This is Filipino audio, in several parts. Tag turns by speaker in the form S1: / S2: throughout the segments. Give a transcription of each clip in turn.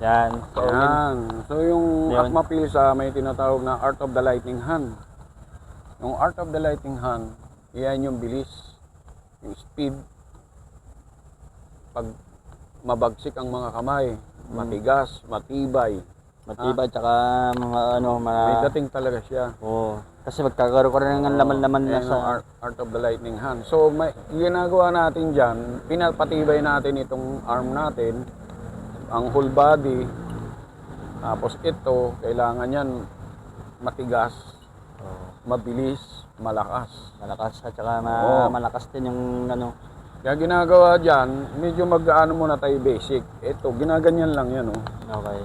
S1: Yan. So,
S2: Yan. So yung
S1: Yun.
S2: Akma Pilsa may tinatawag na Art of the Lightning Hand. Yung Art of the Lightning Hand, yan yung bilis, yung speed. Pag mabagsik ang mga kamay, matigas, matibay.
S1: matibay, tsaka mga ano,
S2: May dating talaga siya.
S1: Oo. Kasi magkakaroon ka rin ng laman-laman na
S2: Yan
S1: sa...
S2: yung Art of the Lightning Hand. So may ginagawa natin dyan, pinapatibay natin itong arm natin, ang whole body. Tapos ito, kailangan yan matigas, mabilis, malakas.
S1: Malakas at saka
S2: Oo.
S1: malakas din yung ano.
S2: Kaya ginagawa dyan, medyo mag-ano muna tayo basic. Ito, ginaganyan lang yan. Oh.
S1: Okay.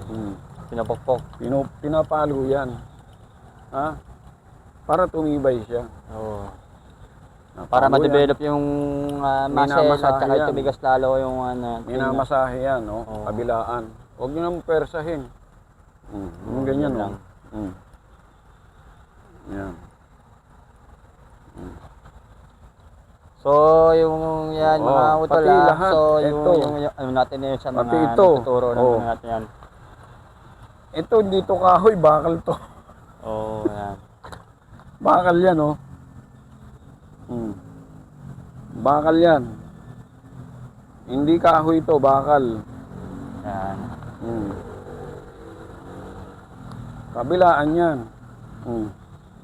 S1: Pinapokpok.
S2: Pinapalo yan. Ha? Para tumibay siya.
S1: Oo.
S2: Napalo
S1: Para
S2: yan.
S1: ma-develop yung muscle at
S2: Minamasahe
S1: saka
S2: yan.
S1: tumigas lalo yung ano.
S2: Minamasahe yan, no?
S1: Oo.
S2: Kabilaan. Huwag nyo nang persahin. Yung ganyan,
S1: lang.
S2: no? Yan.
S1: So, yung yan,
S2: Oo,
S1: mga utol
S2: pati
S1: ha.
S2: lahat.
S1: So,
S2: Ito.
S1: yung ano natin yun sa
S2: Pati
S1: mga
S2: ito.
S1: nagtuturo ng
S2: Oo.
S1: mga natin yan.
S2: Ito, dito kahoy, bakal to.
S1: Oo, yan.
S2: Bakal yan, oh. Bakal yan. Hindi kahoy to, bakal.
S1: Yan.
S2: Kabilaan yan.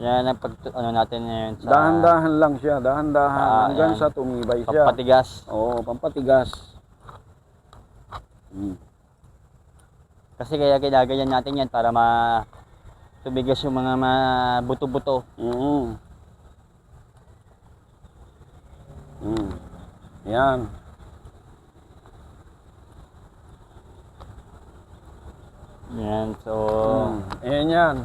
S1: Yan ang pag, ano natin ngayon sa...
S2: Dahan-dahan lang siya, dahan-dahan. Hanggang
S1: yan.
S2: sa tumibay siya.
S1: Pampatigas.
S2: Oo, pampatigas.
S1: Kasi kaya ginaganyan natin yan para tumigas yung mga buto-buto.
S2: Yan.
S1: Yan, so...
S2: Ayan yan.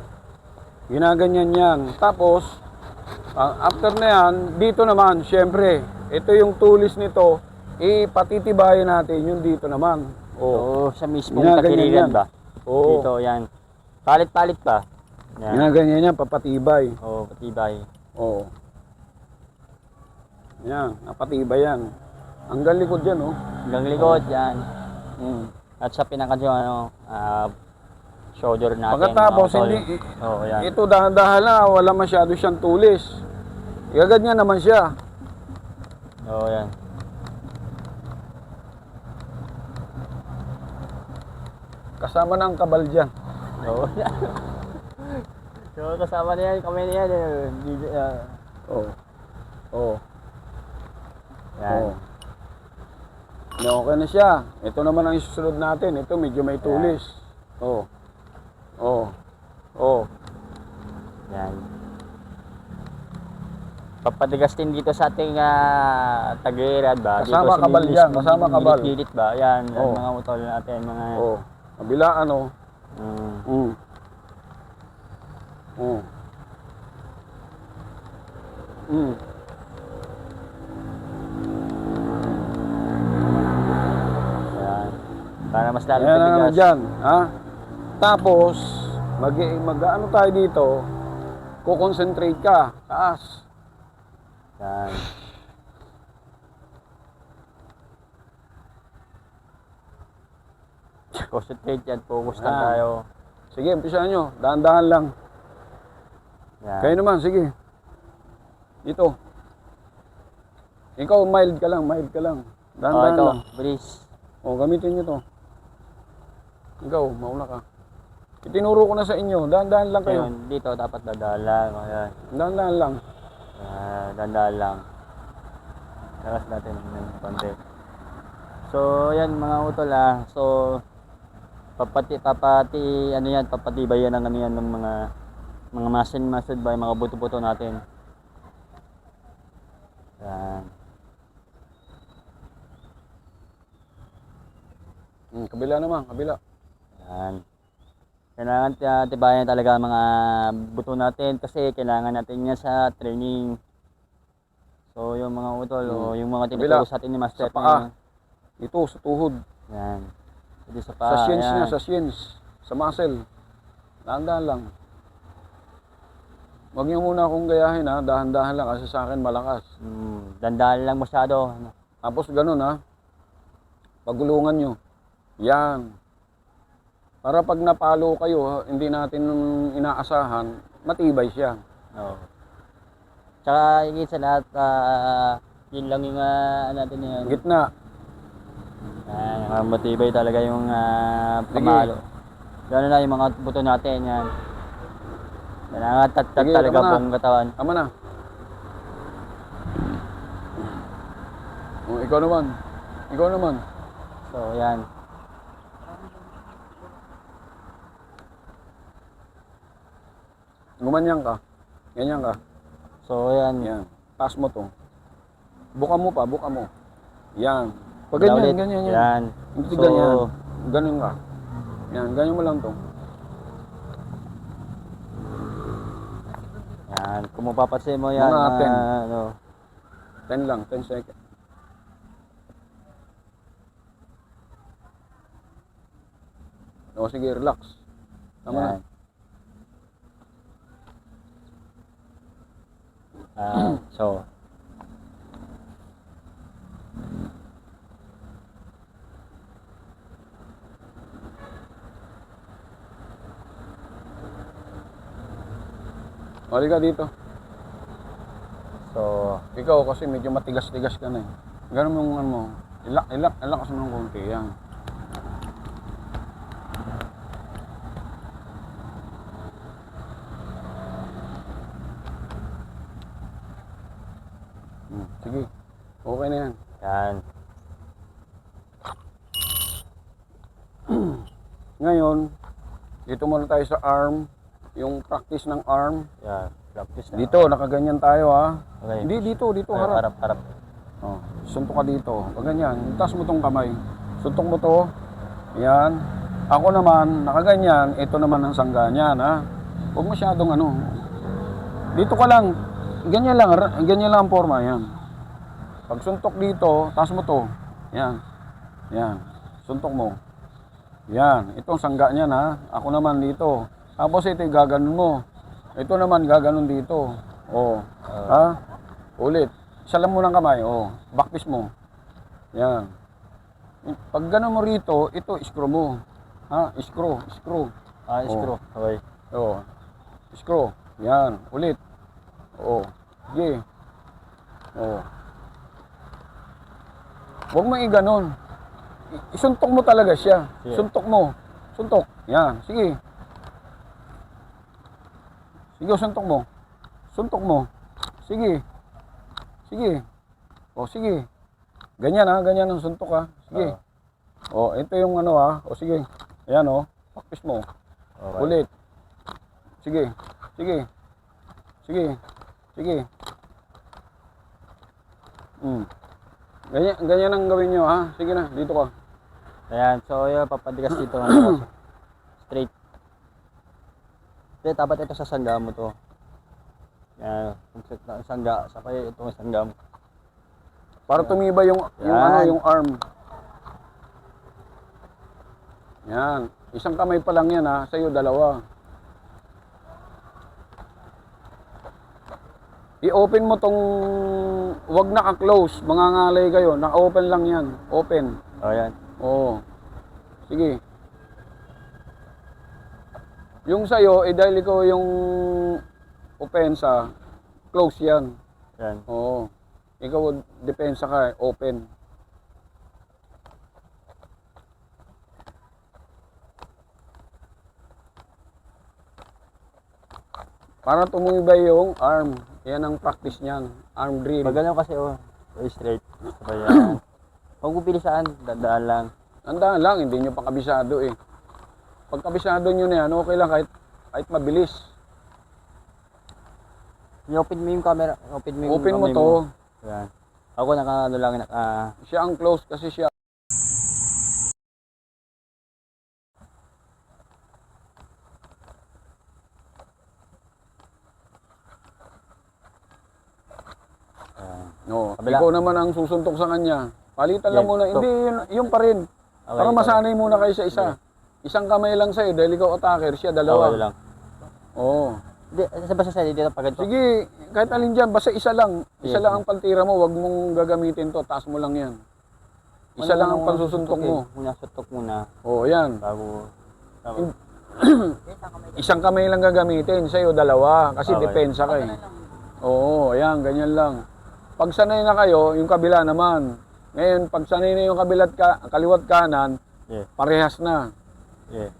S2: Ginaganyan yan. Tapos, after na yan, dito naman, syempre, ito yung tulis nito, ipatitibayan natin yung dito naman.
S1: Oo, sa mismong
S2: Ginaganyan
S1: tagiliran
S2: yan.
S1: ba?
S2: Oo.
S1: Dito, yan. Palit-palit ba? Yan.
S2: Ginaganyan yan, papatibay.
S1: Oo, patibay.
S2: Oo. Yan, napatibay yan. Hanggang likod yan, oh.
S1: Hanggang likod, yan. At sa pinakadyo, ano, shoulder natin.
S2: Pagkatapos,
S1: mga utol.
S2: hindi,
S1: Oo, yan.
S2: ito dahan-dahan lang, wala masyado siyang tulis. Igaganyan naman siya.
S1: Oo, yan.
S2: Kasama na ang kabal dyan.
S1: Oo, yan. So, kasama na yan, kamay na yan.
S2: Oo. Oo.
S1: Yan.
S2: Oo. Okay na siya. Ito naman ang isusunod natin. Ito medyo may tulis. Oo. Oo. Oo.
S1: Yan. Papatigas din dito sa ating tagiliran ba?
S2: Kasama
S1: dito
S2: kabal yan, kasama kabal.
S1: Gilit ba? Yan,
S2: Oo.
S1: mga utol natin, mga...
S2: Oo. Kabilaan, oh.
S1: Mm.
S2: Oo.
S1: Yan. Para mas lalo
S2: Ayan na
S1: tumigas.
S2: dyan. Ha? Tapos, mag-ano tayo dito, kukonsentrate ka. Taas.
S1: Yan. Concentrate yan, focus lang
S2: Yan.
S1: tayo.
S2: Sige, umpisahan nyo. Dahan-dahan lang.
S1: Yan.
S2: Kayo naman, sige. Dito. Ikaw, mild ka lang, mild ka lang. Dahan-dahan
S1: ito,
S2: lang.
S1: bilis.
S2: O, gamitin nyo to. Ikaw, mauna ka. Itinuro ko na sa inyo. Dahan-dahan lang kayo.
S1: Ayun, dito dapat dadaan. Ayan.
S2: Dahan-dahan lang.
S1: Dandaan lang. Lakas natin ng konti. So, yan mga utol So, papatibay yan ang ano yan ng mga muscle ba, mga buto-buto natin. Yan.
S2: Kabila naman, kabila.
S1: Yan. Kailangan tibayan talaga ang mga buto natin kasi kailangan natin yan sa training. So, yung mga utol, yung mga tinuturo sa atin ni Master.
S2: Sa paa. Ito, sa tuhod.
S1: Yan. Ito sa
S2: Sa
S1: paa.
S2: shins
S1: yan.
S2: niya, sa shins. Sa muscle. Dahan-dahan lang. Huwag niyo muna akong gayahin, ha. Dahan-dahan lang kasi sa akin malakas.
S1: Dandaan lang masyado.
S2: Tapos ganun, ha. Pagulungan nyo. Yan. Para pag napalo kayo, hindi natin inaasahan, matibay siya.
S1: Oo. Tsaka higit sa lahat, yun lang yung natin yun.
S2: Gitna.
S1: Matibay talaga yung
S2: Sige.
S1: pamalo. Gano'n na yung mga buto natin yan. Nangangatat-tat
S2: Sige,
S1: talaga
S2: tama na.
S1: buong katawan.
S2: Tama na. Oh, ikaw naman. Ikaw naman.
S1: So yan.
S2: Gumanyan ka. Ganyan ka.
S1: So yan.
S2: Yan. Taas mo to. Buka mo pa, buka mo. Yan. Pag
S1: Wala
S2: ganyan,
S1: ulit.
S2: ganyan, yan.
S1: Yan.
S2: Hindi
S1: So,
S2: ganyan. Ganun ka. Yan, ganyan mo lang to.
S1: Yan. Kung mapapansin mo yan,
S2: Mga 10.
S1: ano,
S2: 10 lang, 10 seconds. O sige, relax. Tama na.
S1: yan. So,
S2: Hali ka dito.
S1: so,
S2: Ikaw kasi medyo matigas-tigas ka na eh. Ganun mo yung ano mo. Ilakas mo ng konti. Yan. Sige. Okay na yan.
S1: yan.
S2: Ngayon, dito muna tayo sa arm. Yung practice ng arm.
S1: Yan. Practice na.
S2: Dito, nakaganyan tayo ha.
S1: Okay.
S2: Hindi, dito
S1: Okay,
S2: harap.
S1: harap, harap.
S2: Oh, suntok ka dito. Pag ganyan, taas mo tong kamay. Suntok mo to. Yan. Ako naman, nakaganyan. Ito naman ang sangga niyan, ha. Huwag masyadong ano. Dito ka lang. Ganyan lang ang forma. Yan. Pag suntok dito, taas mo to. Yan. Yan. Suntok mo. Yan. Itong sangga niyan, ha. Ako naman dito. Tapos ito, gaganon mo. Ito naman, gaganon dito. Oh. Ha? Ulit. Isa lang mo ng kamay. Oh. Backpiece mo. Yan. Pag gano'n mo rito, ito, screw mo. Ha? Screw.
S1: Screw. Okay.
S2: Oh. Screw. Yan. Ulit. Oh. Sige. Oh. Huwag mo i-ganon. Isuntok mo talaga siya.
S1: Yeah.
S2: Suntok mo. Suntok. Yan. Sige. Sige, suntok mo. Suntok mo. Sige. Sige. O, sige. Ganyan ha, ganyan ang suntok ha. Sige. O, ito yung ano ha. O, sige. Ayan o. Practice mo.
S1: Okay.
S2: Ulit. Sige. Sige. Sige. Sige. Ganyan ang gawin nyo ha. Sige na, dito ka.
S1: Ayan. So, yun, papadigas dito. Straight. Dapat ito sa sangga mo to. Yan. Kung sangga, sakay itong sangga mo.
S2: Para tumibay yung ano, yung arm. Yan. Isang kamay pa lang yan ha. Sa'yo, dalawa. I-open mo tong, wag naka-close. Mangangalay kayo. Naka-open lang yan. Open.
S1: O, yan.
S2: Oo. Sige. Yung sa'yo, dahil ikaw yung opensa, close yan.
S1: Yan.
S2: Oo. Ikaw, depensa ka, open. Para tumibay yung arm. Yan ang practice niyan. Arm drill.
S1: Pag ganun kasi, straight. So, yan. Huwag mo bilisan, dadaan lang.
S2: Andaan lang, hindi nyo pa kabisado eh. Pag kabisado nyo na yan, okay lang kahit mabilis.
S1: I-open mo yung camera. Open mo yung
S2: Open mo
S1: kamay
S2: to.
S1: Yan. Ako ano lang,
S2: Siya ang close kasi siya. No,
S1: Kabila.
S2: ikaw naman ang susuntok sa kanya. Palitan lang
S1: Yan.
S2: muna. Hindi, yun pa rin.
S1: Okay,
S2: Para masanay muna kayo sa isa. Isang kamay lang sa'yo dahil ikaw attacker, siya dalawa.
S1: lang.
S2: Oo.
S1: Hindi, basta sa dito pag ganito.
S2: Sige, kahit alin dyan, basta isa lang. Isa
S1: Yes.
S2: lang ang pantira mo, wag mong gagamitin to, taas mo lang yan. Isa lang ang pansusuntok mo.
S1: Muna, suntok muna.
S2: Oo, yan.
S1: Bago, Tama.
S2: Isang kamay lang gagamitin, sa'yo dalawa. Kasi
S1: Okay.
S2: depensa ka eh. Oo, ayan, ganyan lang. Pag sanay na kayo, yung kabila naman. Ngayon, pag sanay na yung kaliwat kanan,
S1: Yeah.
S2: parehas na.
S1: Yeah.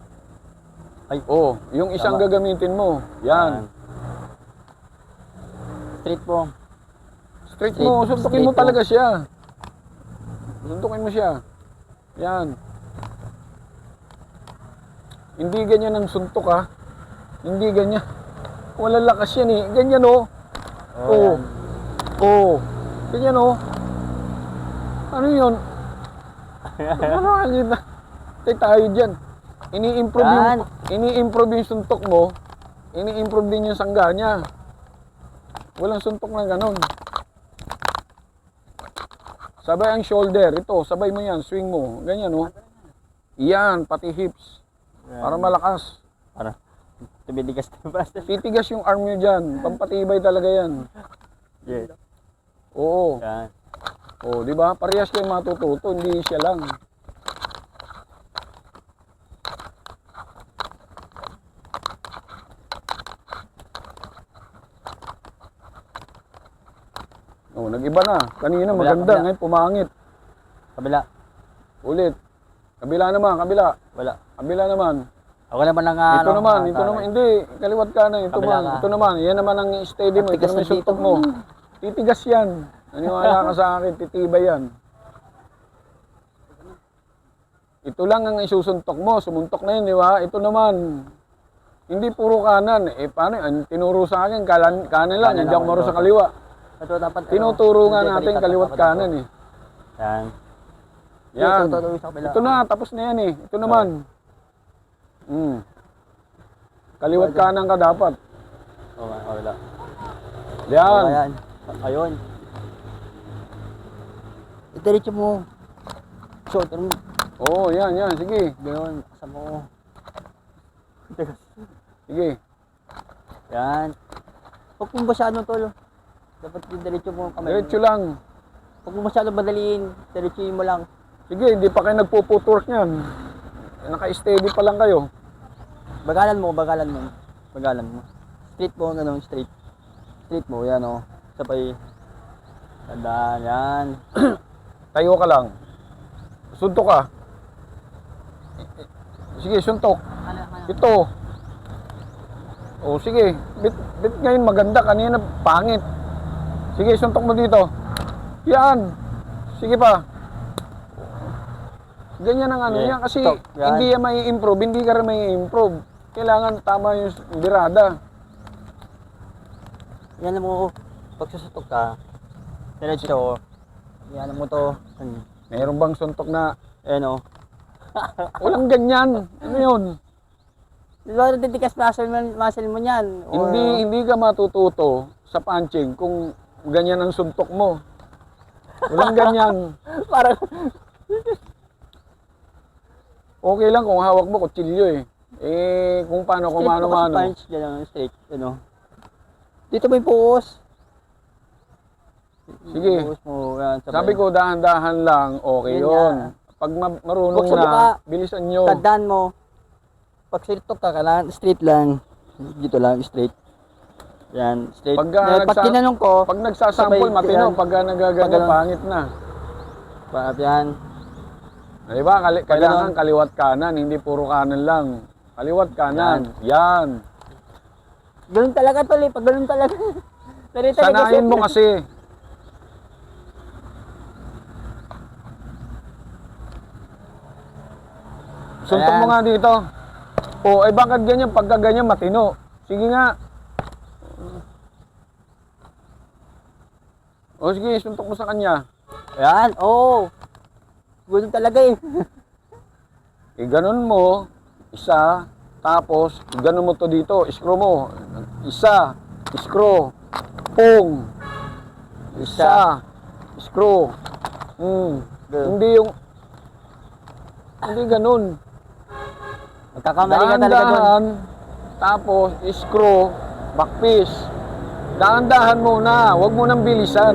S1: Ay,
S2: Oo, yung isang
S1: Tama.
S2: gagamitin mo. Yan.
S1: Straight po.
S2: Straight mo, suntukin
S1: straight
S2: mo
S1: mo.
S2: talaga siya. Suntukin mo siya. Yan. Hindi ganyan ang suntok ha. Hindi ganyan. Walang lakas yan eh. Ganyan oh.
S1: Oh,
S2: Oo.
S1: yan.
S2: Oo. Ganyan oh. Ano yun? Ano nakakita? Tayo dyan. Ini-improve yung suntok mo. Ini-improve din yung sangga niya. Walang suntok na ganun. Sabay ang shoulder. Ito, sabay mo yan. Swing mo. Ganyan oh. Yan, pati hips.
S1: Yan.
S2: Para malakas.
S1: Para tumidigas na ba?
S2: Titigas yung arm nyo dyan. Pampatibay talaga yan.
S1: Yeah.
S2: Oo.
S1: Yan.
S2: Oo, di ba? Parehas kayo matututo. Hindi siya lang. Oh, nag-iba na. Kanina
S1: Kabila,
S2: maganda,
S1: kabila.
S2: ngayon pumangit.
S1: Kabila.
S2: Ulit. Kabila naman, kabila.
S1: Wala.
S2: Kabila naman.
S1: Ako naman ang
S2: Ito naman, ito naman. Hindi, kaliwat ka na. Ito
S1: Kabila
S2: naman.
S1: ka.
S2: Ito naman. Yan naman ang steady mo. Ito
S1: Matigas
S2: naman
S1: na
S2: yung suntok
S1: dito.
S2: mo. Titigas yan. Naniwala ka sa akin, titibay yan. Ito lang ang isusuntok mo. Sumuntok na yun, di ba? Ito naman. Hindi puro kanan. Eh, paano? Ang tinuro sa akin, kanan lang.
S1: Kanan
S2: Hindi ako
S1: lang,
S2: maro sa
S1: ito.
S2: kaliwa.
S1: Ito dapat.
S2: Tinuturo nga
S1: Hindi,
S2: natin
S1: baliktad
S2: kaliwat
S1: dapat
S2: kanan
S1: ito.
S2: eh.
S1: Yan.
S2: Yan.
S1: Ito sa kabila.
S2: Ito na, tapos na yan eh. Ito naman. Kaliwat kanan ka dapat.
S1: Okay, wala.
S2: Yan.
S1: Okay, yan. Ayun. Itiritso mo. Shoulder mo.
S2: Oo, yan, yan. Sige.
S1: Ganun. Kasama mo.
S2: Sige.
S1: Yan. Huwag mo masyado tol. Dapat diretso mo ang kamay.
S2: Diretso lang.
S1: Huwag mo masyado madaliin. Diretsuhin mo lang.
S2: Sige, hindi pa kayo nagpo-footwork niyan. Naka-steady pa lang kayo.
S1: Bagalan mo, bagalan mo. Bagalan mo. Straight mo, ganun, straight. Straight mo, yan o. Sabay. Tandaan, yan.
S2: Tayo ka lang. Suntok ka. Sige, suntok. Ito. O sige, bit ngayon maganda, kanina pangit. Sige, suntok mo dito. Yan. Sige pa. Ganyan ang ano
S1: Yeah.
S2: yan kasi
S1: Stop. Yan.
S2: hindi yan may improve, hindi ka rin may improve. Kailangan tama yung birada.
S1: Yan mo, pag susutok ka, diretso. Yan mo to.
S2: Mayroon bang suntok na
S1: Ayan o.
S2: walang ganyan? Ano yun?
S1: Di ba titikas muscle mo yan? O,
S2: Hindi ka matututo sa punching kung ganyan ang suntok mo. Walang ganyan.
S1: Parang,
S2: Okay lang kung hawak mo kutsilyo eh. Eh, kung paano, kung
S1: straight mo kasi
S2: mano-mano.
S1: punch, gano'n, straight, ano. Dito mo yung puos.
S2: Sige.
S1: Puos mo, yan, sabay.
S2: Sabi ko, dahan-dahan lang, okay
S1: Yun
S2: yun.
S1: nga.
S2: Pag marunong
S1: Huwag sa mukha.
S2: na, bilisan nyo.
S1: Tandaan mo, pag sirtok ka, kailangan straight lang. Dito lang, straight. Yan, straight. Pag tinanong ko,
S2: Pag nagsasample,
S1: sabay,
S2: matino.
S1: yan.
S2: Pag nagaganyan,
S1: Pag ganun.
S2: pangit na.
S1: yan.
S2: Diba? Kailangan kaliwat kanan, hindi puro kanan lang. Kaliwat kanan. Yan.
S1: Ganun talaga tol eh, pag ganun talaga. Pero talaga
S2: Sanayin mo kasi. Suntok mo
S1: Ayan.
S2: nga dito. O, bakit ganyan? Pagka ganyan, matino. Sige nga. O, sige, suntok mo sa kanya.
S1: Yan, oo. Ganun talaga eh.
S2: Ganon mo, isa, tapos, ganon mo to dito, screw mo. Isa, screw, pung. Isa, screw. Hindi yung, hindi ganon.
S1: Magkakamali ka talaga doon.
S2: Dahan-dahan, tapos screw, backpiece. Dahan-dahan muna, huwag mo nang bilisan.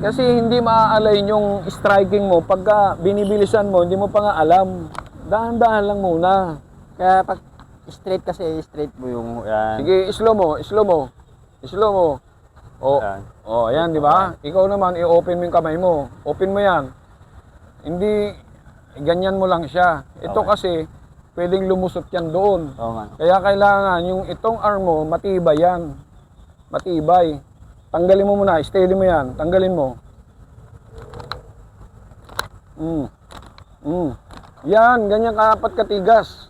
S2: Kasi hindi maaalay yung striking mo pagka binibilisan mo, hindi mo pa nga alam. Dahan-dahan lang muna.
S1: Kaya pag straight kasi, straight mo yung, yan.
S2: Sige, slow mo, slow mo. Slow mo. O,
S1: Yan.
S2: o, ayan, di ba? Ikaw naman, i-open mo yung kamay mo. Open mo yan. Hindi, ganyan mo lang siya. Ito
S1: Okay.
S2: kasi, pwedeng lumusot yan doon.
S1: Oo nga.
S2: Kaya kailangan, yung itong arm mo, matibay yan. Matibay. Tanggalin mo muna, steady mo yan. Tanggalin mo. Yan, ganyan kaapat katigas.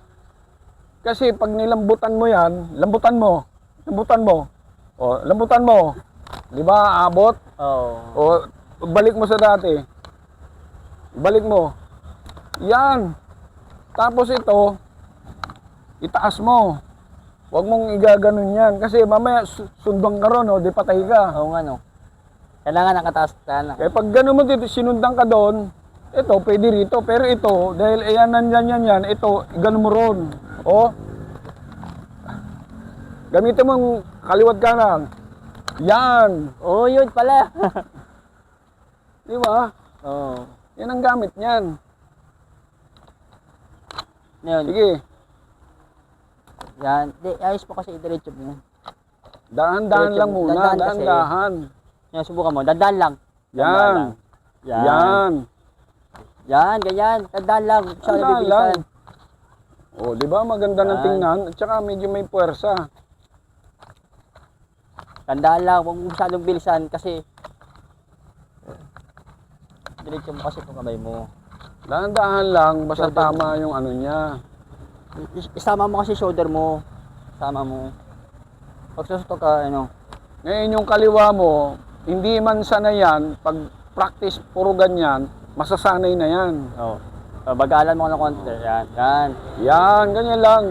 S2: Kasi pag nilambutan mo yan, lambutan mo. O, lambutan mo. Di ba, abot?
S1: Oo.
S2: O, balik mo sa dati. Balik mo. Yan. Tapos ito, itaas mo. Huwag mong igaganon yan. Kasi mamaya sundang ka ron, di patay ka.
S1: Oo nga, no. Kailangan nakataas ka na.
S2: Kaya pag gano'n mo dito, sinundang ka doon, ito, pwede rito. Pero ito, dahil ayan, yan, ito, gano'n mo ron. O, gamitin mong kaliwat kanan. Yan.
S1: Oo, yun pala.
S2: Di ba?
S1: Oo.
S2: Yan ang gamit niyan.
S1: Yun.
S2: Sige,
S1: Yan. Di, ayos po kasi i-diretso mo.
S2: dahan-dahan lang muna.
S1: Dahan-dahan kasi.
S2: Dahan-dahan.
S1: Yan, subukan mo. Dandan lang.
S2: Yan.
S1: Dandan lang. Yan.
S2: Yan.
S1: Yan, ganyan. Dandan lang. Siya
S2: Dandan
S1: nabibilisan.
S2: O, di ba? Maganda ng
S1: Yan.
S2: tingnan. At saka medyo may puwersa.
S1: Tandaan lang, huwag mo masyadong bilisan kasi diretso mo kasi itong kamay mo.
S2: Dahan-dahan lang. Basta
S1: Shoulder.
S2: tama yung ano niya.
S1: Isama mo kasi shoulder mo. Isama mo. Pag susutok ka, ano.
S2: Ngayon yung kaliwa mo, hindi man sanay yan. Pag practice puro ganyan, masasanay na yan.
S1: Oh. Bagalan mo ng konti. Yan. Yan.
S2: Yan, ganyan lang.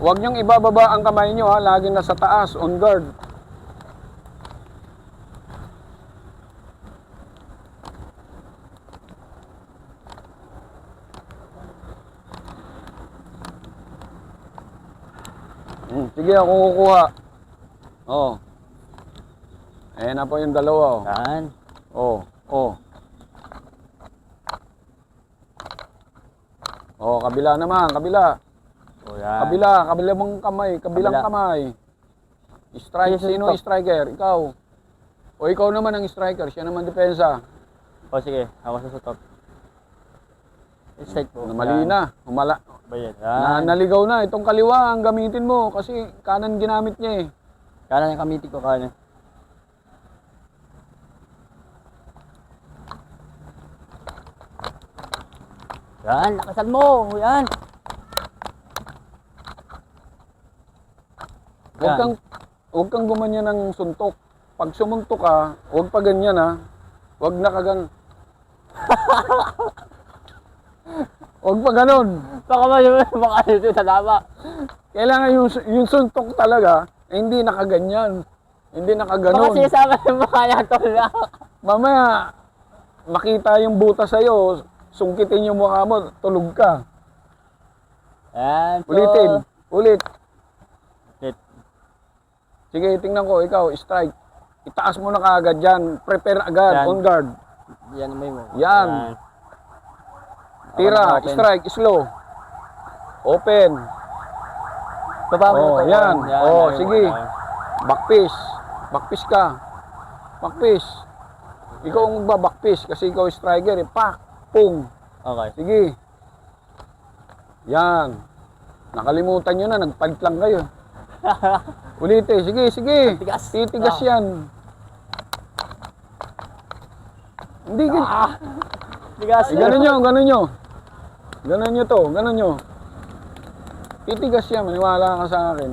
S2: Huwag niyong ibababa ang kamay niyo ha, lagi nasa taas, on guard. Sige, ako kukuha. Oh. Ayan na po yung dalawa. Oh.
S1: Yan.
S2: Oh, oh. Oh, kabila naman, kabila.
S1: O yan.
S2: Kabilang kamay, kabilang
S1: Kabila.
S2: kamay. Strike,
S1: Sige,
S2: sino
S1: suntok.
S2: striker? Ikaw. O ikaw naman ang striker, siya naman depensa.
S1: O sige, ako susutok. Straight po.
S2: Mali na, humala.
S1: Bayan. Yan.
S2: Naligaw na, itong kaliwa ang gamitin mo kasi kanan ginamit niya eh.
S1: Kanan yung kamitig ko, kanan. Yan, lakasan mo. Yan.
S2: Huwag
S1: Yan.
S2: kang gumanyan ng suntok. Pag sumuntok ka, huwag pa ganyan ha. Huwag na kagan. Huwag pa ganon.
S1: Baka baka dito sa lama.
S2: Kailangan yung suntok talaga, eh, hindi nakaganyan. Hindi
S1: Baka
S2: nakaganon.
S1: sinasama yung mukha niya tol na.
S2: Mamaya, makita yung butas sa'yo, sungkitin yung mukha mo, tulog ka.
S1: Yan. So,
S2: Ulitin. Ulit.
S1: Ulit.
S2: Sige, tingnan ko, ikaw, strike. Itaas mo na kaagad dyan. Prepare agad,
S1: Yan.
S2: on guard.
S1: Yan mo yun.
S2: Yan. Tira,
S1: Open.
S2: strike, slow. Open.
S1: Baba mo
S2: Oh,
S1: ito.
S2: yan. Oh,
S1: ayun,
S2: sige.
S1: ayun.
S2: Backpiece. Backpiece ka. Backpiece. Ikaw ang magbabackpiece kasi ikaw striker eh. Pak! Pung!
S1: Okay.
S2: Sige. Yan. Nakalimutan nyo na, nagpalit lang kayo. Ulitin. Sige, sige.
S1: Tigas.
S2: Titigas yan. Hindi ganyan.
S1: Tigas.
S2: Ganon nyo, ganon nyo. Ganon nyo to, ganon nyo. Titigas yan, maniwala ka sa akin.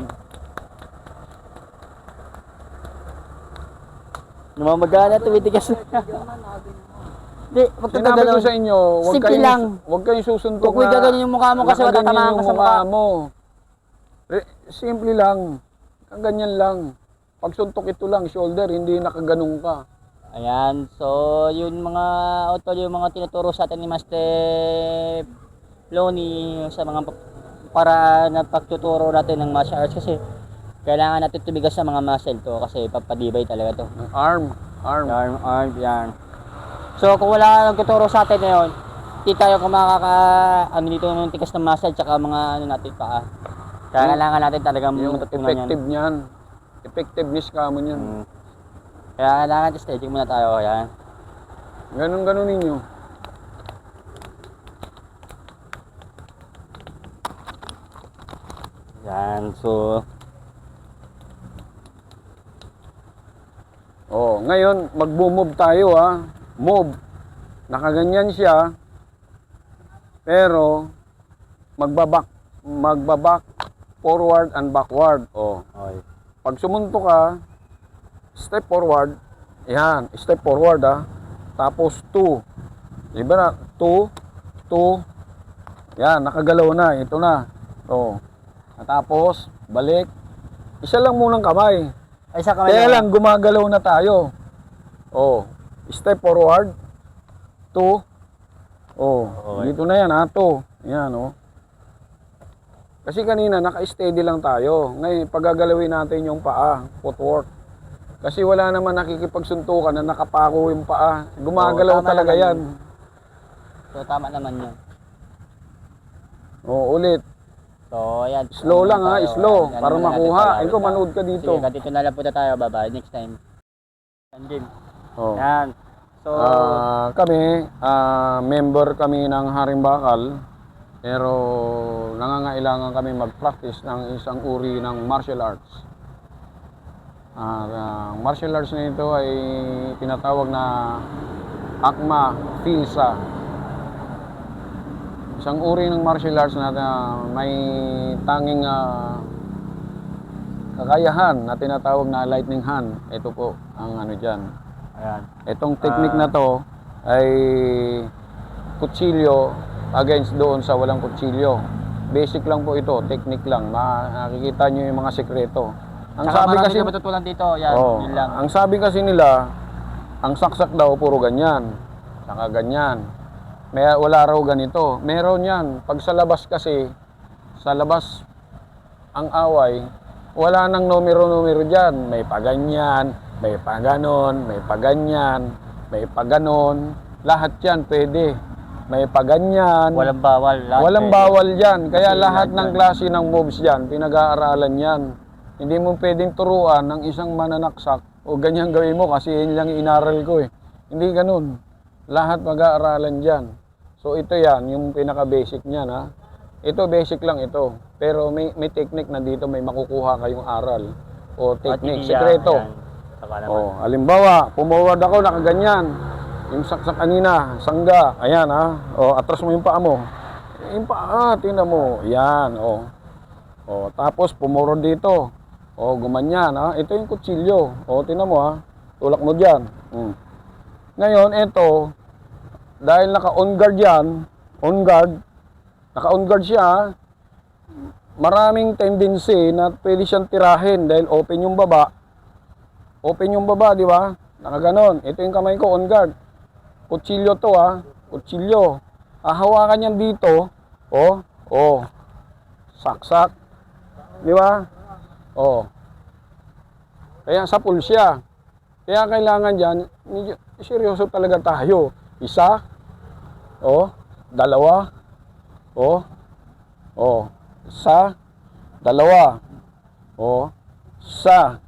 S1: Namamagana, tumitigas na. Hindi, wag kang
S2: Sinabi ko
S1: gaganon.
S2: sa inyo,
S1: Simple lang.
S2: huwag kayong susuntok
S1: Huwag mo gaganon yung mukha mo kasi
S2: nakaganyan
S1: matatamaan
S2: yung
S1: ka sa
S2: mukha
S1: mukha.
S2: mo. Simple lang. Ang ganyan lang. Pag suntok ito lang, shoulder, hindi nakaganong ka.
S1: Ayan, so yun mga utol, yung mga tinuturo sa atin ni Master Lonnie sa mga para na pagtuturo natin ng martial arts kasi kailangan natin tumigas sa mga muscle to kasi papadibay talaga to.
S2: Ang arm. Arm.
S1: Arm, yan. So, kung wala ka nagtuturo sa atin ngayon, hindi tayo kung ano dito ng tikas ng muscle, tsaka mga ano natin paa. Kaya kailangan natin talagang
S2: Yung
S1: matutunan yan.
S2: effective niyan. Effectiveness ka mo niyan.
S1: Kaya kailangan staging muna tayo, yan.
S2: Ganun ninyo.
S1: Yan, so...
S2: Oh, ngayon magbo-move tayo ha. Move. Nakaganyan siya. Pero magbabak forward and backward. Oh.
S1: Okay.
S2: Pag sumunto ka, step forward. Yan, step forward ha. Tapos 2. Diba na? 2, 2. Yan, nakagalaw na. Ito na. Oh. Tapos balik. Isa lang munang kamay.
S1: Ay, sa kamay
S2: Kaya
S1: lang.
S2: lang, gumagalaw na tayo. Oh, step forward. 2. Oh,
S1: Okay.
S2: dito na yan ha, 2. Yan, oh. Kasi kanina, naka-steady lang tayo. Ngayon, pagagalawin natin yung paa, footwork. Kasi wala naman nakikipagsuntukan na nakapako yung paa. Gumagalaw
S1: tama
S2: talaga
S1: naman
S2: yan.
S1: So, tama naman yun.
S2: Oh, ulit.
S1: So, ayan.
S2: Slow lang ha,
S1: Tayo.
S2: slow.
S1: Ayan,
S2: Para
S1: ano na natin
S2: makuha.
S1: pala.
S2: Ikaw, manood ka dito.
S1: Sige, dito na lang po tayo. Bye-bye. Next time. Yan, game.
S2: Oh.
S1: Yan. So,
S2: Kami, member kami ng Haring Bakal, pero nangangailangan kami mag-practice ng isang uri ng martial arts. Martial arts na ito ay tinatawag na Akma Filsa. Isang uri ng martial arts na may tanging kakayahan na tinatawag na lightning hand. Ito po ang ano dyan.
S1: ayan.
S2: Itong technique na to ay kutsilyo against doon sa walang kutsilyo. Basic lang po ito, technique lang. Makikita nyo yung mga sekreto. Ang
S1: Tsaka
S2: sabi
S1: marami
S2: kasi,
S1: na matutunan dito. Yan, yun lang.
S2: ang sabi kasi nila, ang saksak daw puro ganyan. Saka ganyan. May wala raw ganito. Meron yan. Pag sa labas kasi, sa labas ang away, wala nang numero-numero dyan. May paganyan, may paganon, may paganyan, may paganon. Lahat yan pwede. May paganyan.
S1: Walang bawal. Lahat
S2: Walang
S1: pwede.
S2: bawal yan. Kaya
S1: Kasi
S2: lahat
S1: lahat
S2: ng
S1: yan.
S2: klase ng moves dyan, pinag-aaralan yan. Hindi mo pwedeng turuan ng isang mananaksak o ganyan gawin mo kasi yun lang inaral ko eh. Hindi ganun. Lahat mag-aaralan dyan. So ito yan, yung pinaka-basic niyan ha. Ito basic lang ito. Pero may technique na dito, may makukuha kayong aral o technique,
S1: At
S2: sekreto.
S1: ayan. Saka naman.
S2: Oh, halimbawa, pumaward ako nakaganyan. Yung saksak kanina, sangga, ayan ha. O, atras mo yung paa mo. Yung paa, tingnan mo. Yan, o. O, tapos pumurod dito. O, gumanyan ha. Ito yung kutsilyo. O, tingnan mo ha. Tulak mo dyan. Ngayon, ito, dahil naka-on guard yan, on guard, naka-on guard siya, maraming tendency na pwede siyang tirahin dahil open yung baba. Open yung baba, di ba? Nakaganon. Ito yung kamay ko, on guard. Kutsilyo to ha. Kutsilyo. Hahawakan yan dito. Oh. Oh. Saksak. Di ba? Oh. Kaya sa pulsya. Kaya kailangan dyan, seryoso talaga tayo. Isa. Oh. Dalawa. Oh. Oh. Isa. Dalawa. Oh. Isa.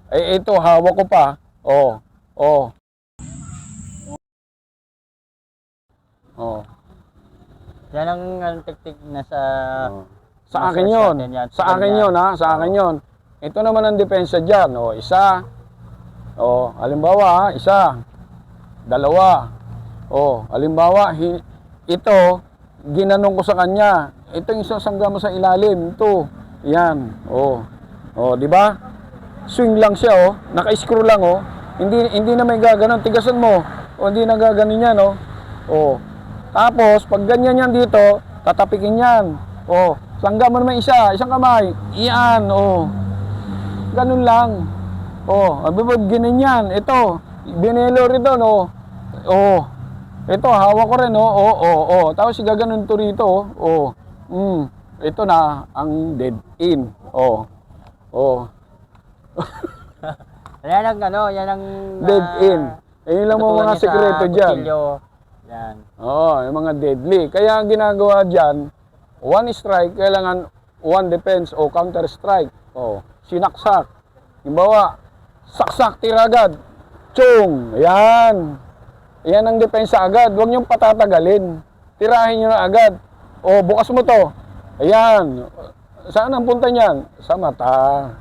S2: Eh, ito, hawak ko pa. Oh. Oh. Oh.
S1: Yan ang technique na sa...
S2: Sa akin yun. Sa akin yun, ha? Sa akin yun. Ito naman ang depensa dyan. O, isa. O, halimbawa, ha? Isa. Dalawa. O, halimbawa, ito, ginanong ko sa kanya. Ito yung sasangga mo sa ilalim. Ito. Yan. O. O, di ba? Swing lang siya, oh. Naka-screw lang, oh. Hindi na may gaganon. Tigasan mo. O, hindi na gaganon yan, oh. O. Tapos, pag ganyan yan dito, tatapikin yan. O, sangga mo naman isa, isang kamay. Iyan, o. Ganun lang. O, abibag ganyan. Ito, binelo rito, no. O, ito, hawak ko rin, o. O. Tapos, gaganon to rito, o. Ito na, ang dead in. O. O.
S1: Yan ang ano, yan ang
S2: Dead end. Yun lang mo mga sekreto dyan.
S1: Yan.
S2: Oo, yung mga deadly. Kaya ang ginagawa dyan, one strike, kailangan one defense o counter strike. O, sinaksak. Halimbawa, saksak, tira agad. Chung! Yan. Yan ang depensa agad. Huwag niyong patatagalin. Tirahin niyo na agad. O, bukas mo to. Ayan. Saan ang punta niyan? Sa mata.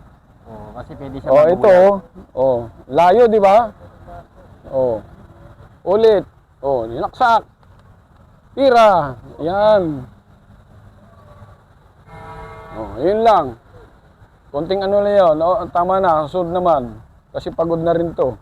S1: Oh, kasi pwede siya
S2: O, ito. O, layo, di ba? O, ulit. O, ninaksak. Tira. Yan. O, yun lang. Konting ano na yun. O, tama na. Sunod naman. Kasi pagod na rin to.